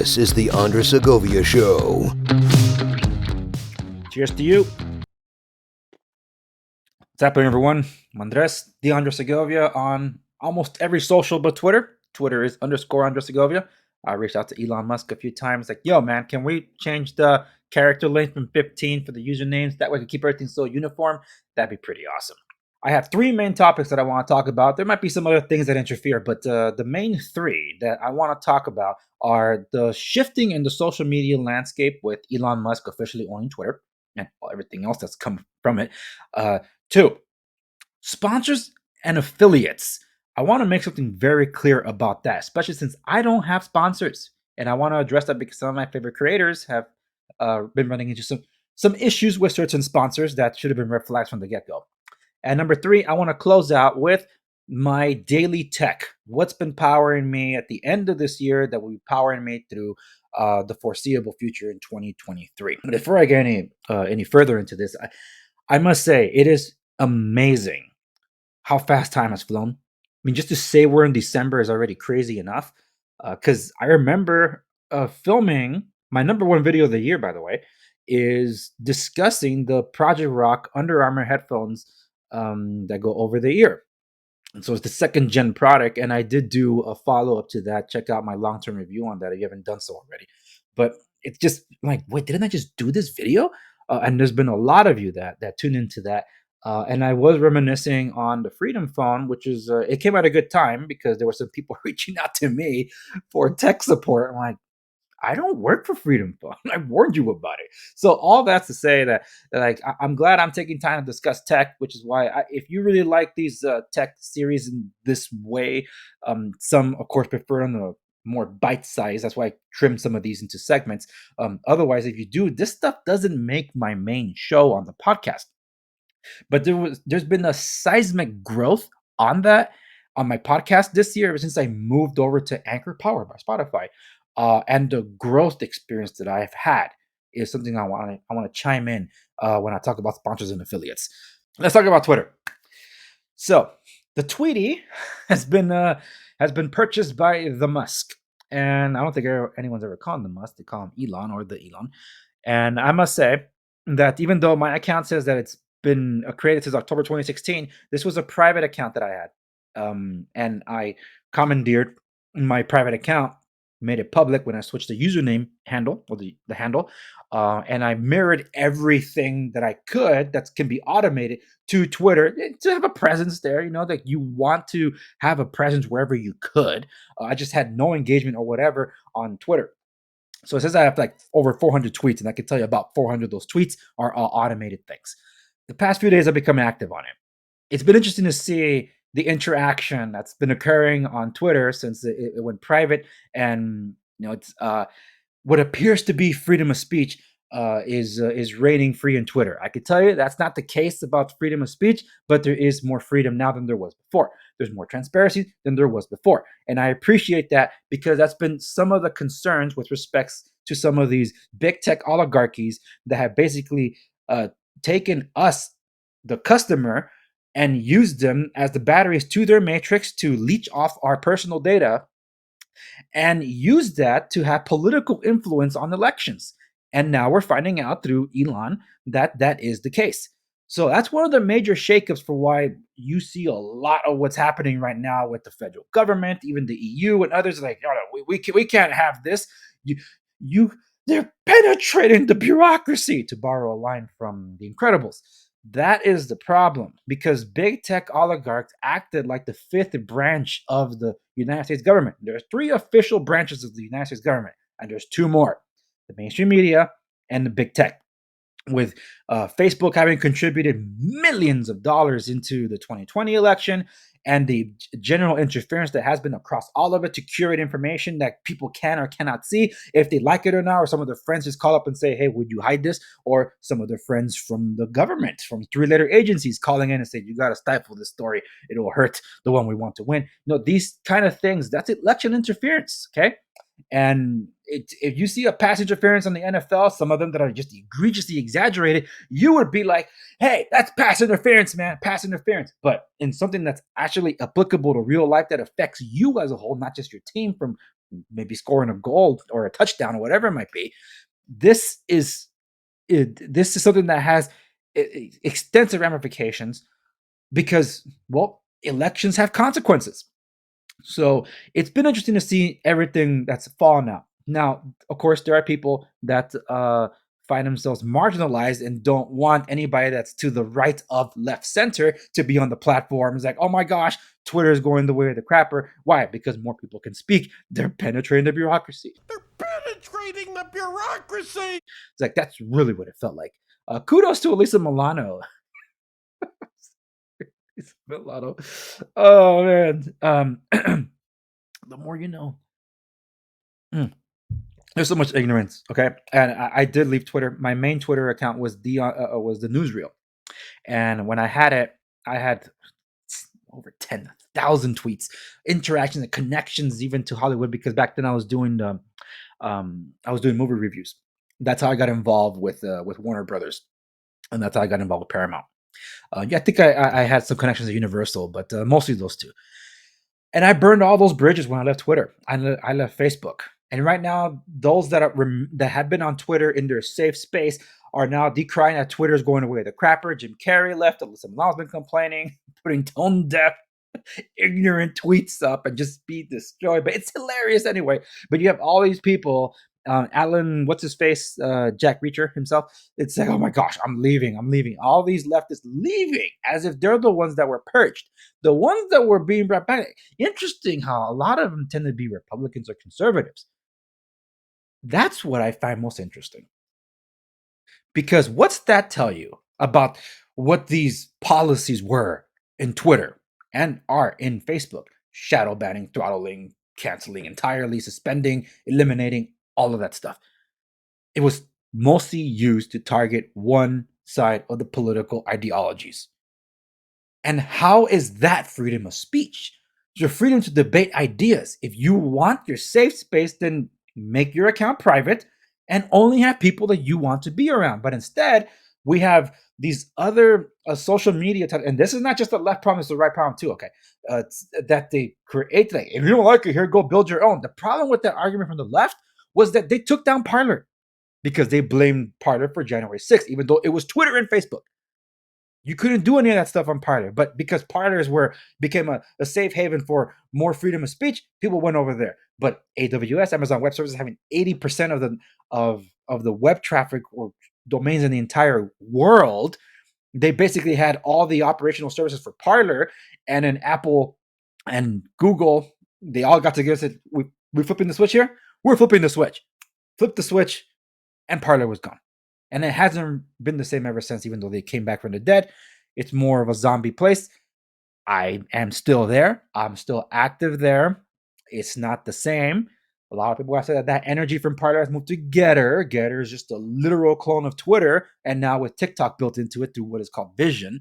This is the Segovia Show. Cheers to you. What's happening, everyone? I'm Andres, the Segovia on almost every social but Twitter. Twitter is _ Segovia. I reached out to Elon Musk a few times, like, yo, man, can we change the character length from 15 for the usernames? That way we can keep everything so uniform. That'd be pretty awesome. I have three main topics that I want to talk about. There might be some other things that interfere, but the main three that I want to talk about are the shifting in the social media landscape with Elon Musk officially owning Twitter and everything else that's come from it. Two, sponsors and affiliates. I want to make something very clear about that, especially since I don't have sponsors. And I want to address that because some of my favorite creators have been running into some issues with certain sponsors that should have been red flags from the get-go. And number three, I want to close out with my daily tech. What's been powering me at the end of this year that will be powering me through the foreseeable future in 2023. But before I get any further into this, I must say it is amazing how fast time has flown. I mean, just to say we're in December is already crazy enough. Because I remember filming my number one video of the year, by the way, is discussing the Project Rock Under Armour headphones that go over the ear. And so it's the second gen product, and I did do a follow-up to that. Check out my long-term review on that if you haven't done so already. But it's just like, wait, didn't I just do this video? And there's been a lot of you that tune into that. And I was reminiscing on the Freedom Phone, which is, it came at a good time because there were some people reaching out to me for tech support. I'm like, I don't work for Freedom Phone. I warned you about it. So all that's to say that like, I'm glad I'm taking time to discuss tech, which is why if you really like these tech series in this way, some of course prefer on the more bite size. That's why I trimmed some of these into segments. Otherwise, if you do, this stuff doesn't make my main show on the podcast. But there's been a seismic growth on that on my podcast this year ever since I moved over to Anchor powered by Spotify. And the growth experience that I've had is something I want to chime in when I talk about sponsors and affiliates. Let's talk about Twitter. So the Tweety has been purchased by the Musk, and I don't think anyone's ever called him the Musk. They call him Elon or the Elon. And I must say that even though my account says that it's been created since October 2016, this was a private account that I had, and I commandeered my private account, made it public when I switched the username handle or the handle, and I mirrored everything that I could that can be automated to Twitter to have a presence there. You know, like you want to have a presence wherever you could. I just had no engagement or whatever on Twitter. So it says I have like over 400 tweets, and I can tell you about 400 of those tweets are all automated things. The past few days I've become active on it. It's been interesting to see the interaction that's been occurring on Twitter since it went private, and you know it's what appears to be freedom of speech is reigning free in Twitter. I could tell you that's not the case about freedom of speech, but there is more freedom now than there was before. There's more transparency than there was before, and I appreciate that because that's been some of the concerns with respects to some of these big tech oligarchies that have basically taken us, the customer, and used them as the batteries to their matrix to leech off our personal data and use that to have political influence on elections. And now we're finding out through Elon that that is the case. So that's one of the major shakeups for why you see a lot of what's happening right now with the federal government, even the EU and others. Like, no, we can't have this. They're penetrating the bureaucracy, to borrow a line from The Incredibles. That is the problem because big tech oligarchs acted like the fifth branch of the United States government. There's three official branches of the United States government, and there's two more: the mainstream media and the big tech. With Facebook having contributed millions of dollars into the 2020 election and the general interference that has been across all of it to curate information that people can or cannot see if they like it or not, or some of their friends just call up and say, hey, would you hide this? Or some of their friends from the government, from three-letter agencies calling in and saying, you got to stifle this story. It will hurt the one we want to win. You know, these kind of things, that's election interference, okay? And if you see a pass interference on the NFL, some of them that are just egregiously exaggerated, you would be like, hey, that's pass interference, man, pass interference. But in something that's actually applicable to real life that affects you as a whole, not just your team from maybe scoring a goal or a touchdown or whatever it might be. This is this is something that has extensive ramifications because, well, elections have consequences. So it's been interesting to see everything that's fallen out. Now, of course, there are people that find themselves marginalized and don't want anybody that's to the right of left center to be on the platform. It's like, oh my gosh, Twitter is going the way of the crapper. Why? Because more people can speak. They're penetrating the bureaucracy. Penetrating the bureaucracy. It's like, that's really what it felt like. Kudos to Elisa Milano. Milano. Oh, man. The more you know. There's so much ignorance, okay? And I did leave Twitter. My main Twitter account was the newsreel, and when I had it, I had over 10,000 tweets, interactions, and connections, even to Hollywood. Because back then I was doing movie reviews. That's how I got involved with Warner Brothers, and that's how I got involved with Paramount. Yeah, I think I had some connections at Universal, but mostly those two. And I burned all those bridges when I left Twitter. I left Facebook. And right now, those that that had been on Twitter in their safe space are now decrying that Twitter is going away. The crapper, Jim Carrey left. Alyssa Milan's been complaining, putting tone deaf, ignorant tweets up and just be destroyed. But it's hilarious anyway. But you have all these people, Alan, what's his face, Jack Reacher himself. It's like, oh my gosh, I'm leaving. All these leftists leaving as if they're the ones that were purged, the ones that were being brought back. Interesting how a lot of them tend to be Republicans or conservatives. That's what I find most interesting. Because what's that tell you about what these policies were in Twitter and are in Facebook? Shadow banning, throttling, canceling entirely, suspending, eliminating, all of that stuff. It was mostly used to target one side of the political ideologies. And how is that freedom of speech? Your freedom to debate ideas. If you want your safe space, then make your account private and only have people that you want to be around. But instead, we have these other social media, and this is not just the left problem, it's the right problem too, okay? That they create, like, if you don't like it, here, go build your own. The problem with that argument from the left was that they took down Parler because they blamed Parler for January 6th, even though it was Twitter and Facebook. You couldn't do any of that stuff on Parler, but because Parlers became a safe haven for more freedom of speech, people went over there. But AWS, Amazon Web Services, having 80% of the web traffic or domains in the entire world, they basically had all the operational services for Parler, and then Apple and Google, they all got together and said, we're flipping the switch here. We're flipping the switch. Flip the switch, and Parler was gone. And it hasn't been the same ever since, even though they came back from the dead. It's more of a zombie place. I am still there. I'm still active there. It's not the same. A lot of people have said that energy from Parler has moved to Getter. Getter is just a literal clone of Twitter, and now with TikTok built into it through what is called Vision.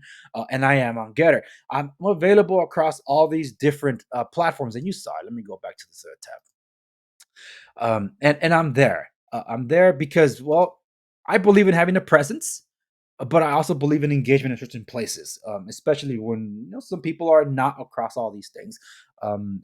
And I am on Getter. I'm available across all these different platforms. And you saw it. Let me go back to this tab. And I'm there. I'm there because, well, I believe in having a presence, but I also believe in engagement in certain places, especially when some people are not across all these things. And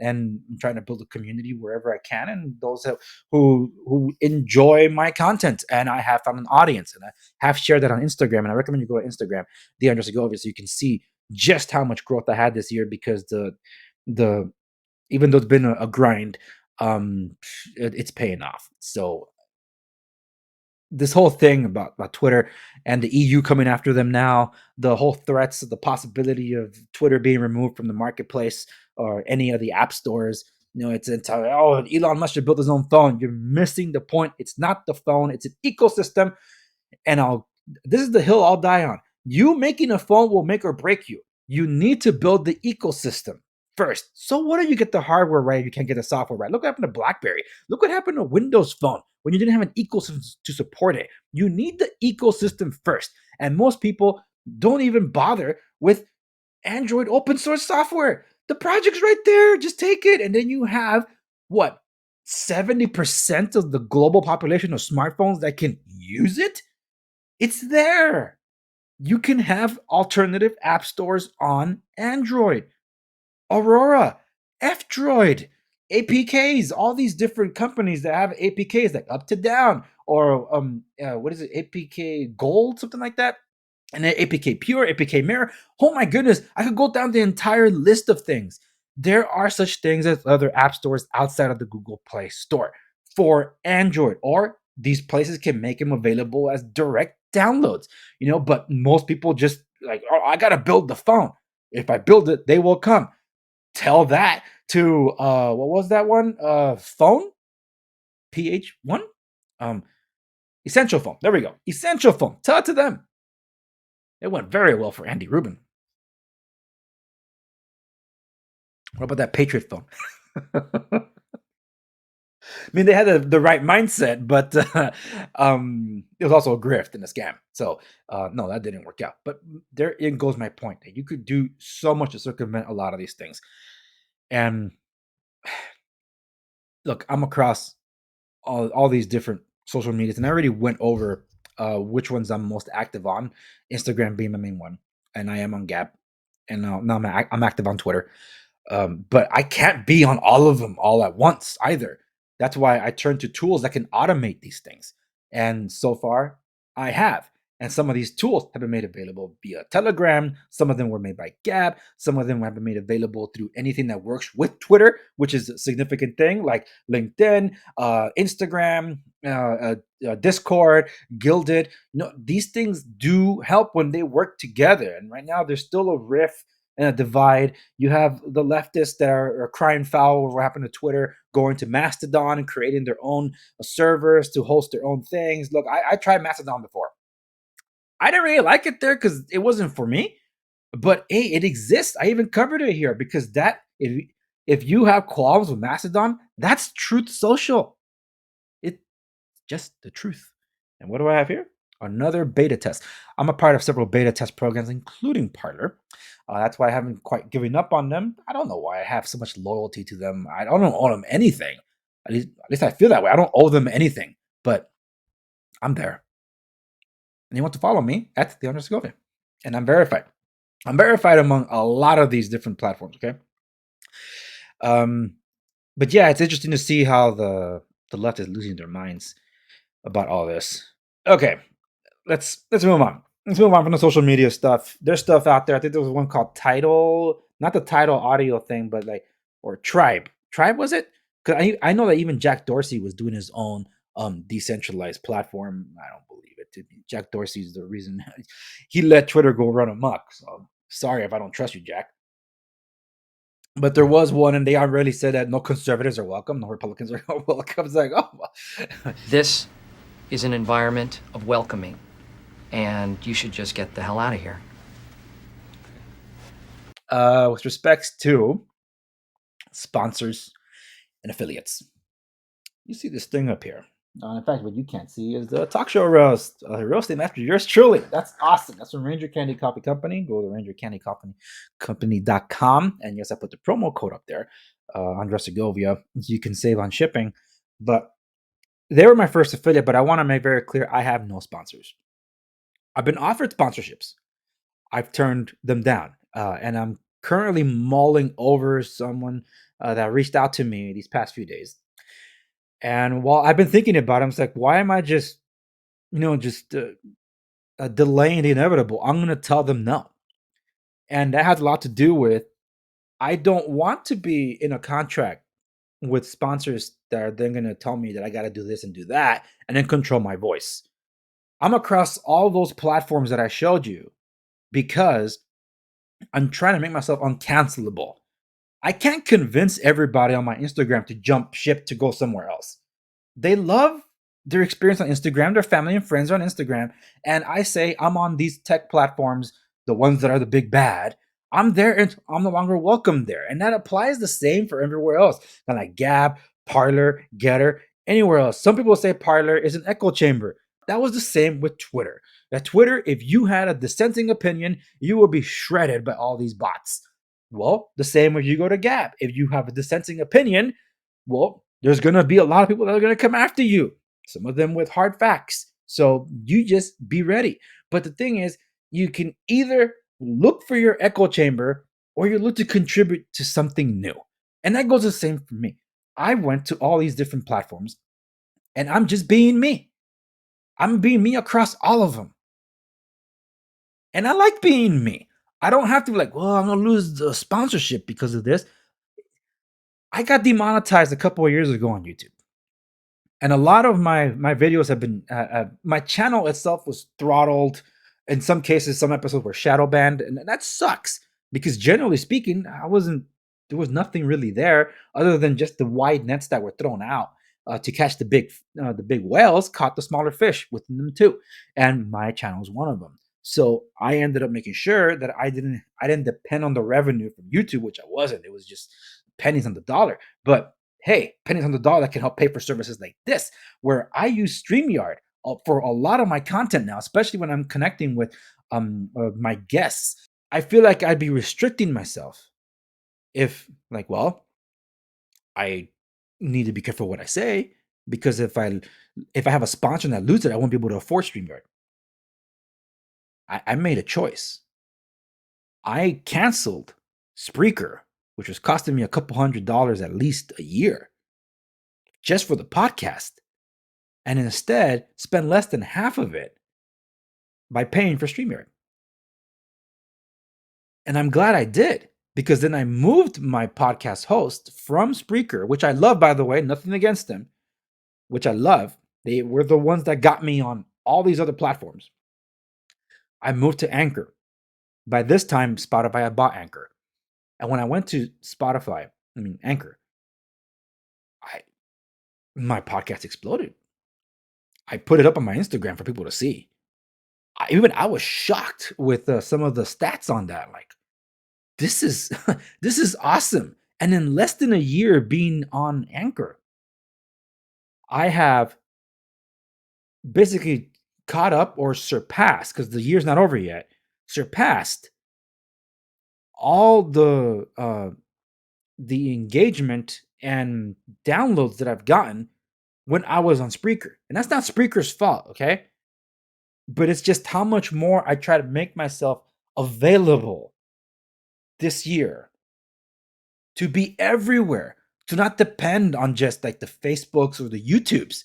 I'm trying to build a community wherever I can, and those who enjoy my content, and I have found an audience, and I have shared that on Instagram. And I recommend you go to Instagram, _Segovia, so you can see just how much growth I had this year. Because the even though it's been a grind, it's paying off. So this whole thing about Twitter and the EU coming after them now, the whole threats of the possibility of Twitter being removed from the marketplace or any of the app stores, it's entirely, oh, Elon Musk should build his own phone. You're missing the point. It's not the phone. It's an ecosystem. And this is the hill I'll die on. You making a phone will make or break you. You need to build the ecosystem first. So what if you get the hardware right, you can't get the software right? Look what happened to BlackBerry. Look what happened to Windows Phone when you didn't have an ecosystem to support it. You need the ecosystem first. And most people don't even bother with Android open source software. The project's right there. Just take it. And then you have, what, 70% of the global population of smartphones that can use it? It's there. You can have alternative app stores on Android. Aurora, F-Droid. APKs, all these different companies that have APKs like Up to Down or what is it, APK Gold, something like that, and then APK Pure, APK Mirror. Oh my goodness, I could go down the entire list of things. There are such things as other app stores outside of the Google Play Store for Android, or these places can make them available as direct downloads, but most people just like, oh, I gotta build the phone. If I build it, they will come. Tell that to what was that one? Phone? PH1? Um, Essential Phone. There we go. Essential Phone. Tell it to them. It went very well for Andy Rubin. What about that Patriot phone? I mean, they had the right mindset, but it was also a grift and a scam. So, no, that didn't work out. But therein goes my point. That you could do so much to circumvent a lot of these things. And look, I'm across all these different social medias, and I already went over which ones I'm most active on. Instagram being my main one, and I am on Gap, and now I'm active on Twitter. But I can't be on all of them all at once either. That's why I turn to tools that can automate these things. And so far, I have. And some of these tools have been made available via Telegram. Some of them were made by Gab. Some of them have been made available through anything that works with Twitter, which is a significant thing, like LinkedIn, Instagram, Discord, Gilded. These things do help when they work together. And right now, there's still a rift and a divide. You have the leftists that are crying foul over what happened to Twitter, going to Mastodon and creating their own servers to host their own things. Look, I tried Mastodon before. I didn't really like it there because it wasn't for me. But hey, it exists. I even covered it here because if you have qualms with Mastodon, that's Truth Social. It's just the truth. And what do I have here? Another beta test. I'm a part of several beta test programs, including Parler. That's why I haven't quite given up on them. I don't know why I have so much loyalty to them. I don't owe them anything. At least I feel that way. I don't owe them anything, but I'm there. And you want to follow me at the Segovia. And I'm verified. I'm verified among a lot of these different platforms, okay? But yeah, it's interesting to see how the left is losing their minds about all this. Okay, let's move on. Let's move on from the social media stuff. There's stuff out there. I think there was one called Tidal, not the Tidal audio thing, but or Tribe. Tribe, was it? Because I know that even Jack Dorsey was doing his own decentralized platform. I don't believe it. Jack Dorsey's the reason he let Twitter go run amok. So sorry if I don't trust you, Jack. But there was one, and they already said that no conservatives are welcome, no Republicans are welcome. It's like, oh. This is an environment of welcoming, and you should just get the hell out of here. With respects to sponsors and affiliates, you see this thing up here. In fact, what you can't see is the talk show roast. Roasting after yours truly. That's awesome. That's from Ranger Candy Coffee Company. Go to rangercandycoffeecompany.com. And yes, I put the promo code up there, Andre Segovia, so you can save on shipping. But they were my first affiliate, but I want to make very clear, I have no sponsors. I've been offered sponsorships. I've turned them down. And I'm currently mulling over someone that reached out to me these past few days. And while I've been thinking about it, I'm like, why am I just delaying the inevitable? I'm going to tell them no. And that has a lot to do with, I don't want to be in a contract with sponsors that are then going to tell me that I got to do this and do that and then control my voice. I'm across all those platforms that I showed you because I'm trying to make myself uncancelable. I can't convince everybody on my Instagram to jump ship to go somewhere else. They love their experience on Instagram. Their family and friends are on Instagram. And I say I'm on these tech platforms, the ones that are the big bad. I'm there and I'm no longer welcome there. And that applies the same for everywhere else. Kind of like Gab, Parler, Getter, anywhere else. Some people say Parler is an echo chamber. That was the same with Twitter. At Twitter, if you had a dissenting opinion, you would be shredded by all these bots. Well, the same when you go to Gab. If you have a dissenting opinion, well, there's going to be a lot of people that are going to come after you. Some of them with hard facts. So you just be ready. But the thing is, you can either look for your echo chamber or you look to contribute to something new. And that goes the same for me. I went to all these different platforms and I'm just being me. I'm being me across all of them. And I like being me. I don't have to be like, well, I'm going to lose the sponsorship because of this. I got demonetized a couple of years ago on YouTube. And a lot of my videos have been, my channel itself was throttled. In some cases, some episodes were shadow banned. And that sucks because generally speaking, there was nothing really there other than just the wide nets that were thrown out to catch the big whales, caught the smaller fish within them too. And my channel was one of them. So I ended up making sure that I didn't depend on the revenue from YouTube, which I wasn't. It was just pennies on the dollar. But hey, pennies on the dollar that can help pay for services like this, where I use StreamYard for a lot of my content now, especially when I'm connecting with my guests. I feel like I'd be restricting myself if, like, well, I need to be careful what I say because if I have a sponsor and I lose it, I won't be able to afford StreamYard. I made a choice. I canceled Spreaker, which was costing me a couple $100 at least a year just for the podcast, and instead spend less than half of it by paying for StreamYard. And I'm glad I did, because then I moved my podcast host from Spreaker, which I love, by the way, nothing against them, which I love. They were the ones that got me on all these other platforms. I moved to Anchor. By this time, Spotify had bought Anchor. And when I went to Anchor, my podcast exploded. I put it up on my Instagram for people to see. I was shocked with some of the stats on that. Like, this is this is awesome. And in less than a year being on Anchor, I have basically caught up or surpassed, because the year's not over yet, surpassed all the engagement and downloads that I've gotten when I was on Spreaker. And that's not Spreaker's fault, okay? But it's just how much more I try to make myself available this year to be everywhere, to not depend on just like the Facebooks or the YouTubes,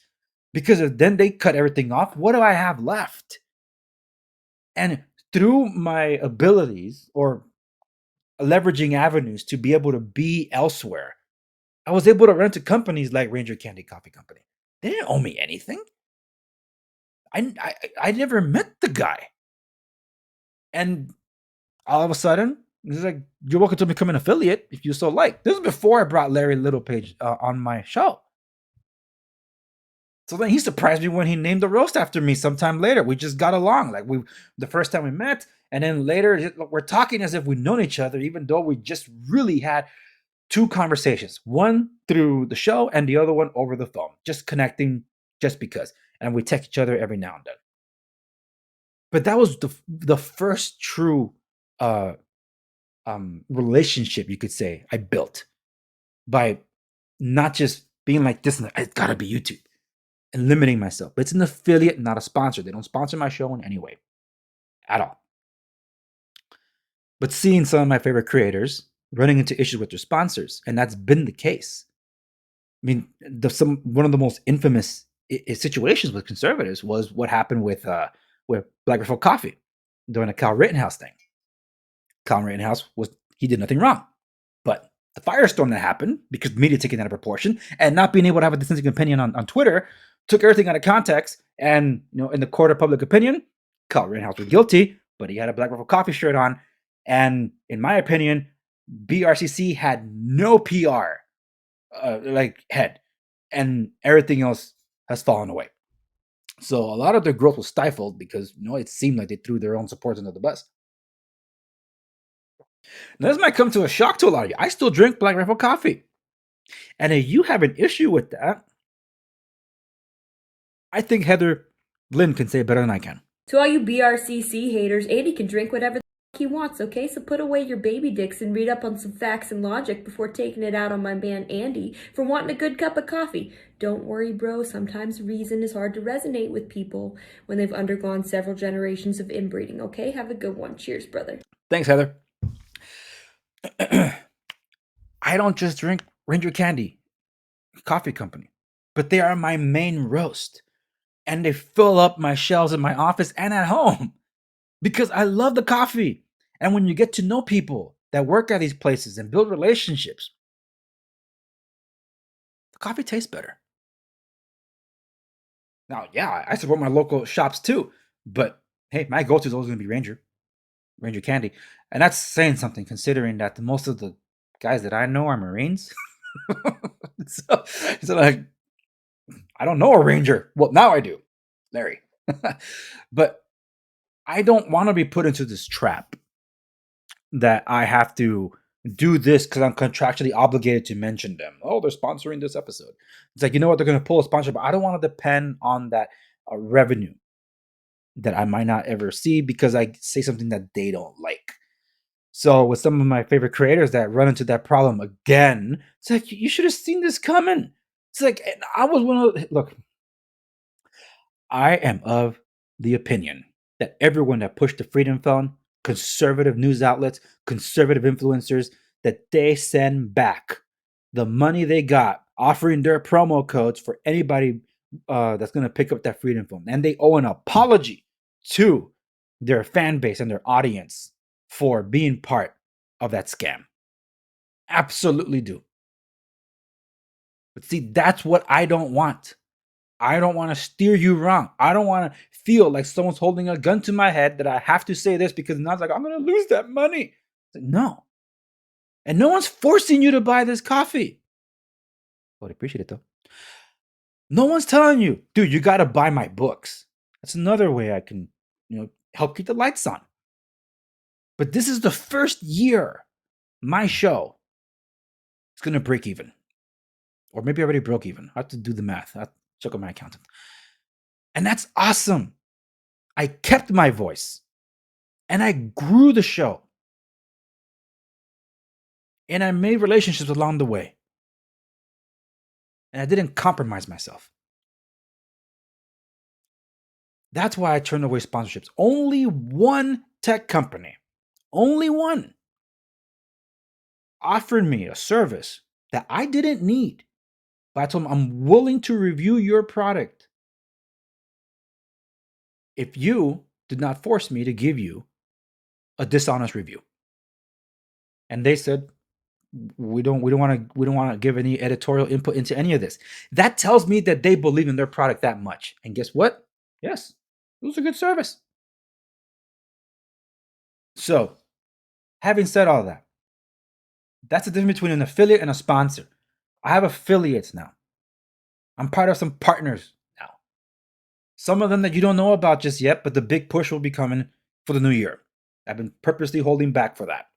because then they cut everything off. What do I have left? And through my abilities or leveraging avenues to be able to be elsewhere, I was able to run to companies like Ranger Candy Coffee Company. They didn't owe me anything. I never met the guy. And all of a sudden, he's like, you're welcome to become an affiliate if you so like. This is before I brought Larry Littlepage on my show. So then he surprised me when he named the roast after me sometime later. We just got along. Like the first time we met, and then later we're talking as if we've known each other, even though we just really had two conversations. One through the show and the other one over the phone. Just connecting just because. And we text each other every now and then. But that was the first true relationship, you could say, I built by not just being like this, and it's gotta be YouTube, and limiting myself. But it's an affiliate, not a sponsor. They don't sponsor my show in any way at all. But seeing some of my favorite creators running into issues with their sponsors, and that's been the case. I mean, one of the most infamous situations with conservatives was what happened with Black Rifle Coffee during the Kyle Rittenhouse thing. Kyle Rittenhouse he did nothing wrong, but the firestorm that happened because media taking that out of proportion and not being able to have a dissenting opinion on Twitter took everything out of context. And in the court of public opinion, Kyle Rittenhouse was guilty, but he had a Black Rifle Coffee shirt on, and in my opinion, BRCC had no PR head, and everything else has fallen away. So a lot of their growth was stifled because it seemed like they threw their own supporters under the bus. Now, this might come to a shock to a lot of you. I still drink Black Rifle coffee, and if you have an issue with that, I think Heather Lynn can say it better than I can. To all you BRCC haters, Andy can drink whatever the he wants, okay? So put away your baby dicks and read up on some facts and logic before taking it out on my man Andy for wanting a good cup of coffee. Don't worry, bro. Sometimes reason is hard to resonate with people when they've undergone several generations of inbreeding, okay? Have a good one. Cheers, brother. Thanks, Heather. I don't just drink Ranger Candy. coffee company, but they are my main roast. And they fill up my shelves in my office and at home because I love the coffee. And when you get to know people that work at these places and build relationships, the coffee tastes better. Now, yeah, I support my local shops too, but hey, my go-to is always going to be Ranger Candy. And that's saying something considering that most of the guys that I know are Marines. so, so like, I don't know a Ranger. Well, now I do, Larry. But I don't want to be put into this trap that I have to do this because I'm contractually obligated to mention them. Oh, they're sponsoring this episode. It's like, you know what? They're going to pull a sponsor, but I don't want to depend on that revenue that I might not ever see because I say something that they don't like. So with some of my favorite creators that run into that problem again, it's like, you should have seen this coming. It's like, I was one of, look, I am of the opinion that everyone that pushed the freedom phone, conservative news outlets, conservative influencers, that they send back the money they got offering their promo codes for anybody that's going to pick up that freedom phone. And they owe an apology to their fan base and their audience for being part of that scam. Absolutely do. But see, that's what I don't want. I don't want to steer you wrong. I don't want to feel like someone's holding a gun to my head that I have to say this because now it's like, I'm going to lose that money. Like, no. And no one's forcing you to buy this coffee. I would appreciate it though. No one's telling you, dude, you got to buy my books. That's another way I can, help keep the lights on. But this is the first year my show is going to break even. Or maybe I already broke even. I have to do the math. I have to check with my accountant. And that's awesome. I kept my voice. And I grew the show. And I made relationships along the way. And I didn't compromise myself. That's why I turned away sponsorships. Only one tech company, only one, offered me a service that I didn't need. But I told them, I'm willing to review your product if you did not force me to give you a dishonest review. And they said, we don't want to give any editorial input into any of this. That tells me that they believe in their product that much. And guess what? Yes, it was a good service. So, having said all that, that's the difference between an affiliate and a sponsor. I have affiliates now. I'm part of some partners now. Some of them that you don't know about just yet, but the big push will be coming for the new year. I've been purposely holding back for that.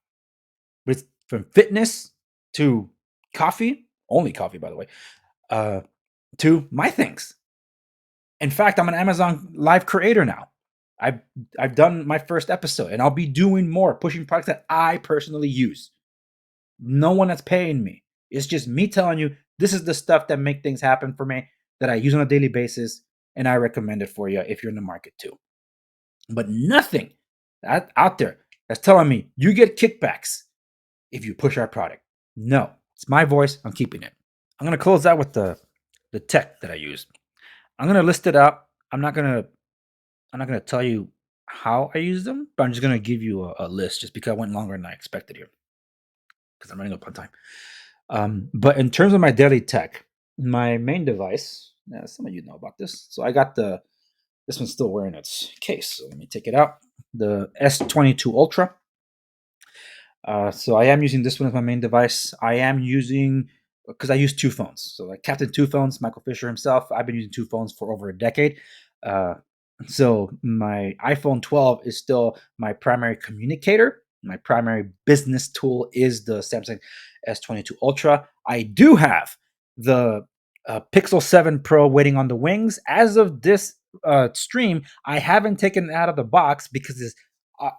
But it's from fitness to coffee, only coffee, by the way, to my things. In fact, I'm an Amazon Live creator now. I've done my first episode, and I'll be doing more, pushing products that I personally use. No one that's paying me. It's just me telling you, this is the stuff that make things happen for me, that I use on a daily basis, and I recommend it for you if you're in the market too. But nothing out there that's telling me you get kickbacks if you push our product. No, it's my voice. I'm keeping it. I'm going to close out with the tech that I use. I'm going to list it out. I'm not going to tell you how I use them, but I'm just going to give you a list just because I went longer than I expected here because I'm running up on time. But in terms of my daily tech, my main device, some of you know about this. So I got this one's still wearing its case. So let me take it out. The S22 Ultra. So I am using this one as my main device. I am using, because I use two phones. So like Captain Two Phones, Michael Fisher himself, I've been using two phones for over a decade. So my iPhone 12 is still my primary communicator. My primary business tool is the Samsung S22 Ultra. I do have the Pixel 7 Pro waiting on the wings. As of this stream, I haven't taken it out of the box because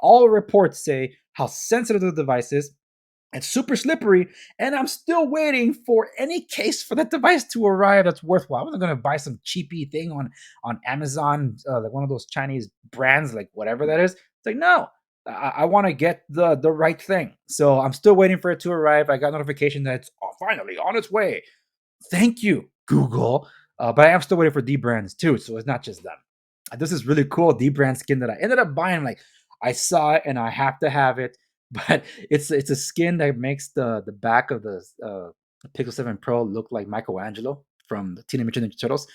all reports say how sensitive the device is. It's super slippery, and I'm still waiting for any case for that device to arrive that's worthwhile. I wasn't going to buy some cheapy thing on Amazon, like one of those Chinese brands, like whatever that is. It's like, no, I want to get the right thing. So I'm still waiting for it to arrive. I got notification that it's finally on its way. Thank you, Google. But I am still waiting for D brands too, so it's not just them. This is really cool D brand skin that I ended up buying. Like I saw it and I have to have it, but it's a skin that makes the back of the Pixel 7 Pro look like Michelangelo from the Teenage Mutant Ninja Turtles.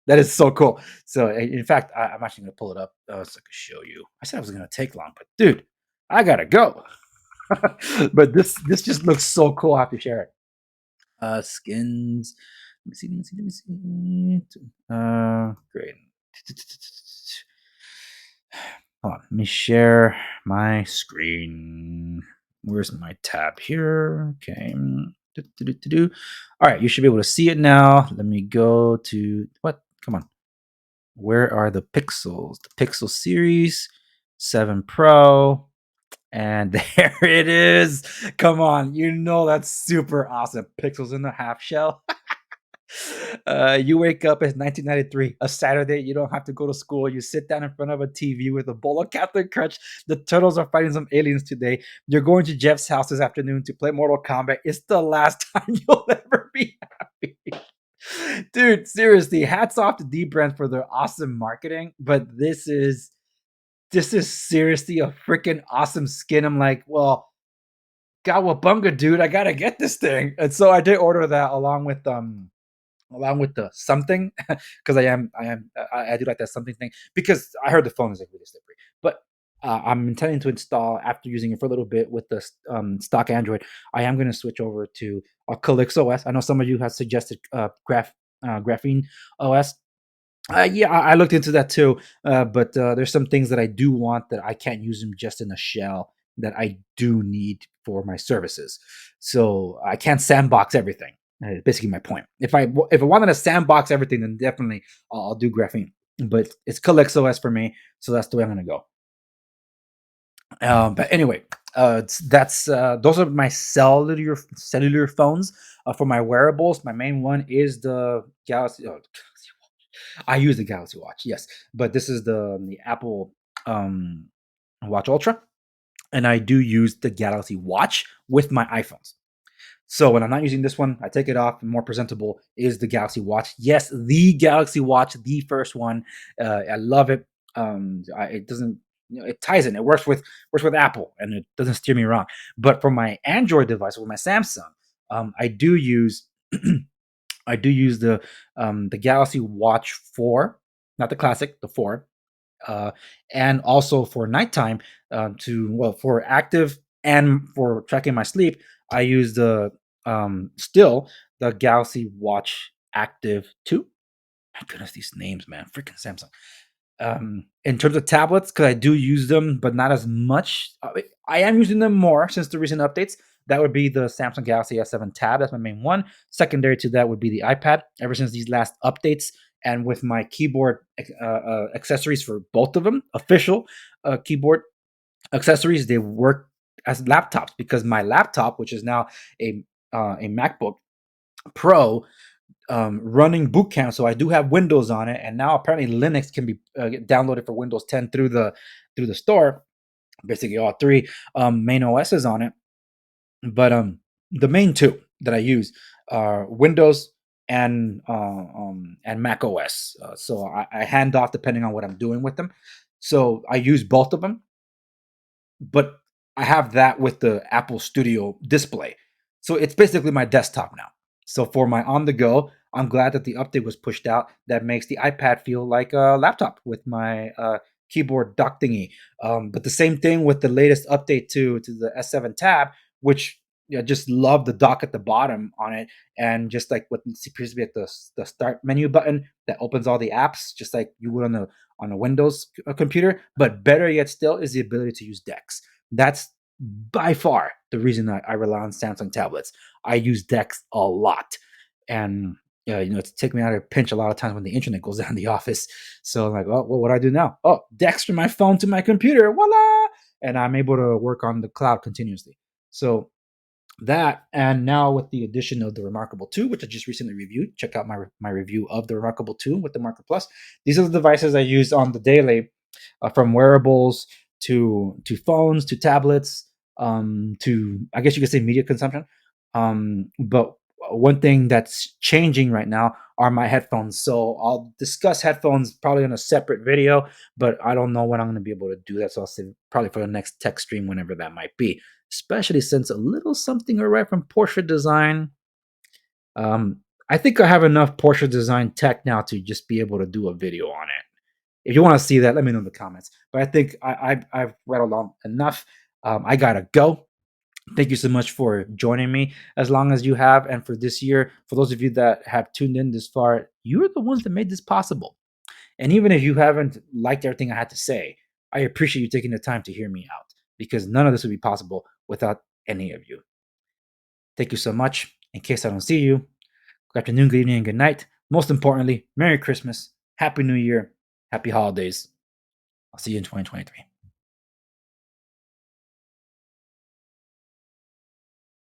That is so cool. So in fact, I'm actually gonna pull it up so I can show you. I said I was gonna take long, but dude, I gotta go. But this just looks so cool. I have to share it. Skins. Let me see. Great. Hold on. Let me share my screen. Where's my tab here? Okay. All right, you should be able to see it now. Let me go to what? Come on. Where are the pixels? The Pixel series 7 Pro. And there it is. Come on. You know that's super awesome. Pixels in the half shell. You wake up, it's 1993, a Saturday. You don't have to go to school. You sit down in front of a TV with a bowl of Captain Crunch. The turtles are fighting some aliens today. You're going to Jeff's house this afternoon to play Mortal Kombat. It's the last time you'll ever be happy. Dude, seriously, hats off to D Brand for their awesome marketing. But this is seriously a freaking awesome skin. I'm like, well, Gawabunga, dude, I gotta get this thing. And so I did order that along with the something because I do like that something thing because I heard the phone is like really slippery. But I'm intending to install after using it for a little bit with the stock Android. I am going to switch over to Calyx OS. I know some of you have suggested Graphene OS. Yeah, I looked into that too, but there's some things that I do want that I can't use them just in a shell that I do need for my services. So I can't sandbox everything. Basically, my point. If I wanted to sandbox everything, then definitely I'll do graphene. But it's Calyx OS for me, so that's the way I'm gonna go. But anyway, that's those are my cellular phones. For my wearables, my main one is the Galaxy. I use the Galaxy Watch, yes, but this is the Apple Watch Ultra, and I do use the Galaxy Watch with my iPhones. So when I'm not using this one, I take it off. And more presentable is the Galaxy Watch. Yes, the Galaxy Watch, the first one. I love it. It doesn't, it ties in. It works with Apple, and it doesn't steer me wrong. But for my Android device, with my Samsung, I do use the Galaxy Watch 4, not the classic, the 4, and also for nighttime for active and for tracking my sleep, I use the still the Galaxy Watch Active 2. My goodness, these names, man, freaking Samsung. In terms of tablets, because I do use them, but not as much. I am using them more since the recent updates. That would be the Samsung Galaxy S7 Tab. That's my main one. Secondary to that would be the iPad. Ever since these last updates, and with my keyboard accessories for both of them, official keyboard accessories, they work as laptops because my laptop, which is now a MacBook Pro, running Boot Camp, so I do have Windows on it, and now apparently Linux can be downloaded for Windows 10 through the store. Basically, all three main OSs on it. But the main two that I use are Windows and Mac OS. So I hand off depending on what I'm doing with them. So I use both of them, but I have that with the Apple Studio display. So it's basically my desktop now. So for my on the go, I'm glad that the update was pushed out. That makes the iPad feel like a laptop with my keyboard dock thingy. But the same thing with the latest update to the S7 Tab, which just love the dock at the bottom on it, and just like what appears to be at the start menu button that opens all the apps, just like you would on a Windows computer. But better yet, still is the ability to use Dex. That's by far the reason I rely on Samsung tablets. I use Dex a lot, and it's taken me out of a pinch a lot of times when the internet goes down in the office. So I'm like, oh, well, what do I do now? Oh, Dex from my phone to my computer, voila! And I'm able to work on the cloud continuously. So that, and now with the addition of the Remarkable 2, which I just recently reviewed, check out my review of the Remarkable 2 with the Marker Plus. These are the devices I use on the daily, from wearables to phones to tablets, to, I guess you could say, media consumption. But one thing that's changing right now are my headphones. So I'll discuss headphones probably in a separate video, but I don't know when I'm going to be able to do that. So I'll say probably for the next tech stream, whenever that might be, especially since a little something arrived from Porsche Design. I think I have enough Porsche Design tech now to just be able to do a video on it. If you want to see that, let me know in the comments. But I think I've rattled on enough. I got to go. Thank you so much for joining me as long as you have. And for this year, for those of you that have tuned in this far, you're the ones that made this possible. And even if you haven't liked everything I had to say, I appreciate you taking the time to hear me out, because none of this would be possible without any of you. Thank you so much. In case I don't see you, good afternoon, good evening, and good night. Most importantly, Merry Christmas, Happy New Year, Happy Holidays. I'll see you in 2023.